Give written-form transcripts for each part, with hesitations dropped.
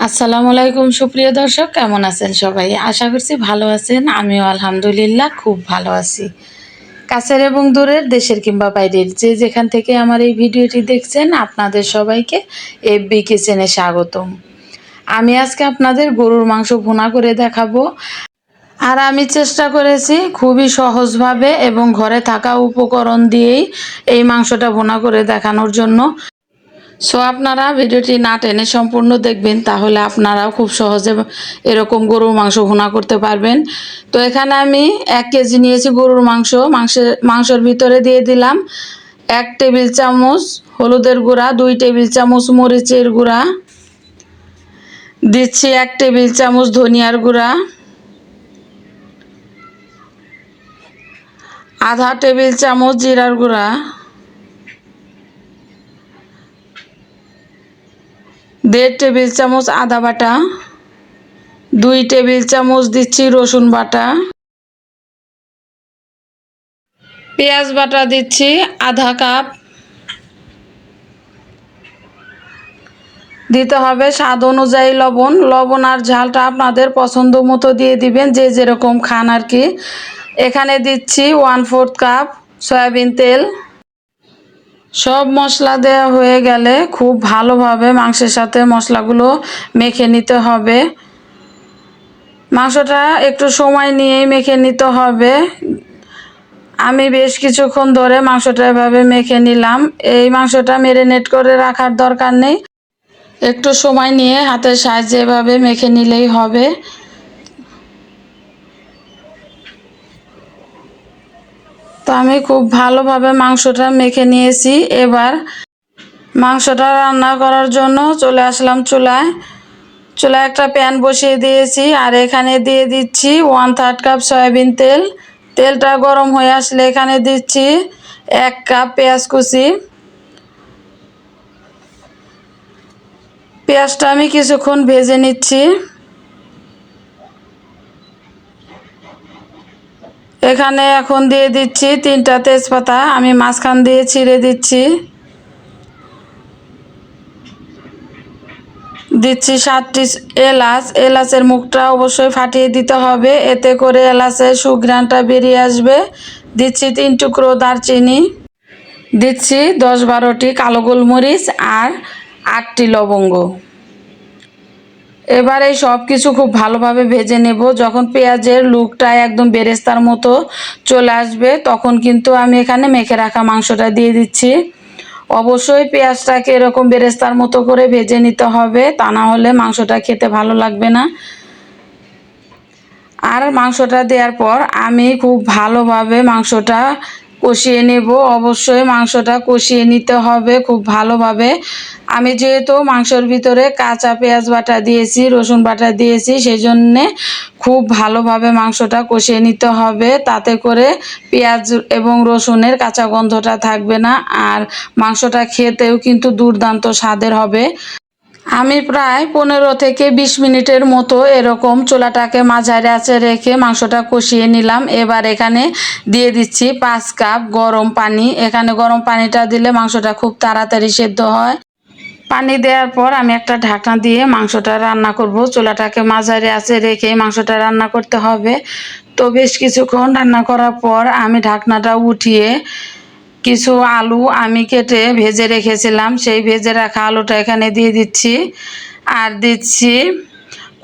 আসসালামু আলাইকুম সুপ্রিয় দর্শক, কেমন আছেন সবাই? আশা করছি ভালো আছেন। আমিও আলহামদুলিল্লাহ খুব ভালো আছি। কাছের এবং দূরের, দেশের কিংবা বাইরের যে যেখান থেকে আমার এই ভিডিওটি দেখছেন, আপনাদের সবাইকে এফবি কিচেনে স্বাগতম। আমি আজকে আপনাদের গরুর মাংস ভুনা করে দেখাবো। আর আমি চেষ্টা করেছি খুবই সহজভাবে এবং ঘরে থাকা উপকরণ দিয়েই এই মাংসটা ভুনা করে দেখানোর জন্য। সো আপনারা ভিডিওটি না টেনে সম্পূর্ণ দেখবেন, তাহলে আপনারাও খুব সহজে এরকম গরুর মাংস ভুনা করতে পারবেন। তো এখানে আমি 1 কেজি নিয়েছি গরুর মাংসের ভিতরে দিয়ে দিলাম 1 টেবিল চামচ হলুদের গুঁড়া, 2 টেবিল চামচ মরিচের গুঁড়া, দিচ্ছি 1 টেবিল চামচ ধনিয়ার গুঁড়া, আধা টেবিল চামচ জিরার গুঁড়া, 1.5 টেবিল চামচ আদা বাটা, 2 টেবিল চামচ দিচ্ছি রসুন বাটা, পেঁয়াজ বাটা দিচ্ছি আধা কাপ, দিতে হবে স্বাদ অনুযায়ী লবণ আর ঝালটা আপনাদের পছন্দ মতো দিয়ে দিবেন, যে যেরকম খান আর কি। এখানে দিচ্ছি 1/4 কাপ সয়াবিন তেল। সব মশলা দেওয়া হয়ে গেলে খুব ভালোভাবে মাংসের সাথে মশলাগুলো মেখে নিতে হবে। মাংসটা একটু সময় নিয়েই মেখে নিতে হবে। আমি বেশ কিছুক্ষণ ধরে মাংসটা এভাবে মেখে নিলাম। এই মাংসটা ম্যারিনেট করে রাখার দরকার নেই, একটু সময় নিয়ে হাতের সাহায্যে এভাবে মেখে নিলেই হবে। তো আমি খুব ভালোভাবে মাংসটা মেখে নিয়েছি। এবার মাংসটা রান্না করার জন্য চলে আসলাম চুলায় একটা প্যান বসিয়ে দিয়েছি, আর এখানে দিয়ে দিচ্ছি 1/3 কাপ সয়াবিন তেল। তেলটা গরম হয়ে আসলে এখানে দিচ্ছি 1 কাপ পেঁয়াজ কুচি। পেঁয়াজটা আমি কিছুক্ষণ ভেজে নিচ্ছি। এখানে এখন দিয়ে দিচ্ছি 3টা তেজপাতা, আমি মাঝখান দিয়ে ছিঁড়ে দিচ্ছি। দিচ্ছি 7টি এলাচ। এলাচের মুখটা অবশ্যই ফাটিয়ে দিতে হবে, এতে করে এলাচের সুঘ্রাণটা বেরিয়ে আসবে। দিচ্ছি 3 টুকরো দারচিনি, দিচ্ছি 10-12টি কালো গোলমরিচ আর 8টি লবঙ্গ। এবার এই সব কিছু খুব ভালোভাবে ভেজে নেব। যখন পেঁয়াজের লুকটা একদম বেরেস্তার মতো চলে আসবে, তখন কিন্তু আমি এখানে মেখে রাখা মাংসটা দিয়ে দিচ্ছি। অবশ্যই পেঁয়াজটাকে এরকম বেরেস্তার মতো করে ভেজে নিতে হবে, তা না হলে মাংসটা খেতে ভালো লাগবে না। আর মাংসটা দেওয়ার পর আমি খুব ভালোভাবে মাংসটা কষিয়ে নেব। অবশ্যই মাংসটা কষিয়ে নিতে হবে খুব ভালোভাবে। আমি যেহেতু মাংসের ভিতরে কাঁচা পেঁয়াজ বাটা দিয়েছি, রসুন বাটা দিয়েছি, সেই জন্যে খুব ভালোভাবে মাংসটা কষিয়ে নিতে হবে, তাতে করে পেঁয়াজ এবং রসুনের কাঁচা গন্ধটা থাকবে না, আর মাংসটা খেতেও কিন্তু দুর্দান্ত স্বাদের হবে। আমি প্রায় 15 থেকে 20 মিনিটের মতো এরকম চুলাটাকে মাঝারি আঁচে রেখে মাংসটা কষিয়ে নিলাম। এবার এখানে দিয়ে দিচ্ছি 5 কাপ গরম পানি। এখানে গরম পানিটা দিলে মাংসটা খুব তাড়াতাড়ি সেদ্ধ হয়। পানি দেওয়ার পর আমি একটা ঢাকনা দিয়ে মাংসটা রান্না করব। চুলাটাকে মাঝারি আঁচে রেখে মাংসটা রান্না করতে হবে। তো বেশ কিছুক্ষণ রান্না করার পর আমি ঢাকনাটা উঠিয়ে কিছু আলু আমি কেটে ভেজে রেখেছিলাম, সেই ভেজে রাখা আলুটা এখানে দিয়ে দিচ্ছি। আর দিচ্ছি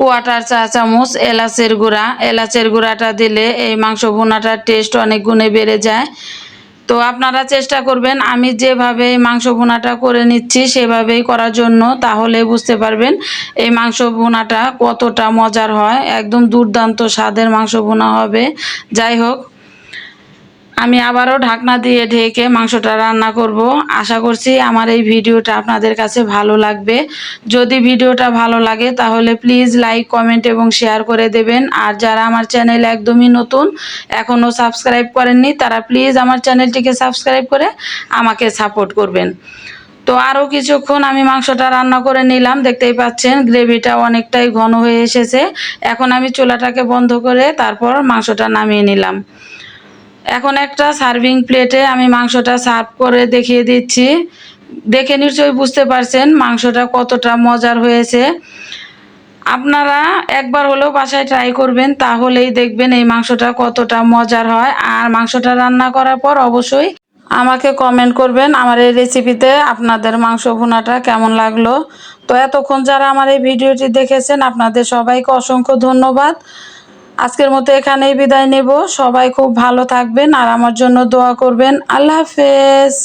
1/4 চা চামচ এলাচের গুঁড়া। এলাচের গুঁড়াটা দিলে এই মাংস ভুনাটার টেস্ট অনেক গুণে বেড়ে যায়। তো আপনারা চেষ্টা করবেন আমি যেভাবে এই মাংস ভুনাটা করে নিচ্ছি সেভাবেই করার জন্য, তাহলে বুঝতে পারবেন এই মাংস ভুনাটা কতটা মজার হয়। একদম দুর্দান্ত স্বাদের মাংস ভুনা হবে। যাই হোক, আমি আবারও ঢাকনা দিয়ে ঢেকে মাংসটা রান্না করব। আশা করছি আমার এই ভিডিওটা আপনাদের কাছে ভালো লাগবে। যদি ভিডিওটা ভালো লাগে তাহলে প্লিজ লাইক, কমেন্ট এবং শেয়ার করে দেবেন। আর যারা আমার চ্যানেল একদমই নতুন, এখনও সাবস্ক্রাইব করেননি, তারা প্লিজ আমার চ্যানেলটিকে সাবস্ক্রাইব করে আমাকে সাপোর্ট করবেন। তো আরও কিছুক্ষণ আমি মাংসটা রান্না করে নিলাম। দেখতেই পাচ্ছেন গ্রেভিটা অনেকটাই ঘন হয়ে এসেছে। এখন আমি চুলাটাকে বন্ধ করে তারপর মাংসটা নামিয়ে নিলাম। এখন একটা সার্ভিং প্লেটে আমি মাংসটা সার্ভ করে দেখিয়ে দিচ্ছি। দেখে নিশ্চয়ই বুঝতে পারছেন মাংসটা কতটা মজার হয়েছে। আপনারা একবার হলেও বাসায় ট্রাই করবেন, তাহলেই দেখবেন এই মাংসটা কতটা মজার হয়। আর মাংসটা রান্না করার পর অবশ্যই আমাকে কমেন্ট করবেন আমার এই রেসিপিতে আপনাদের মাংস ভুনাটা কেমন লাগলো। তো এতক্ষণ যারা আমার এই ভিডিওটি দেখেছেন আপনাদের সবাইকে অসংখ্য ধন্যবাদ। আজকের মতো এখানেই বিদায় নেব। সবাই খুব ভালো থাকবেন আর আমার জন্য দোয়া করবেন। আল্লাহ হাফেজ।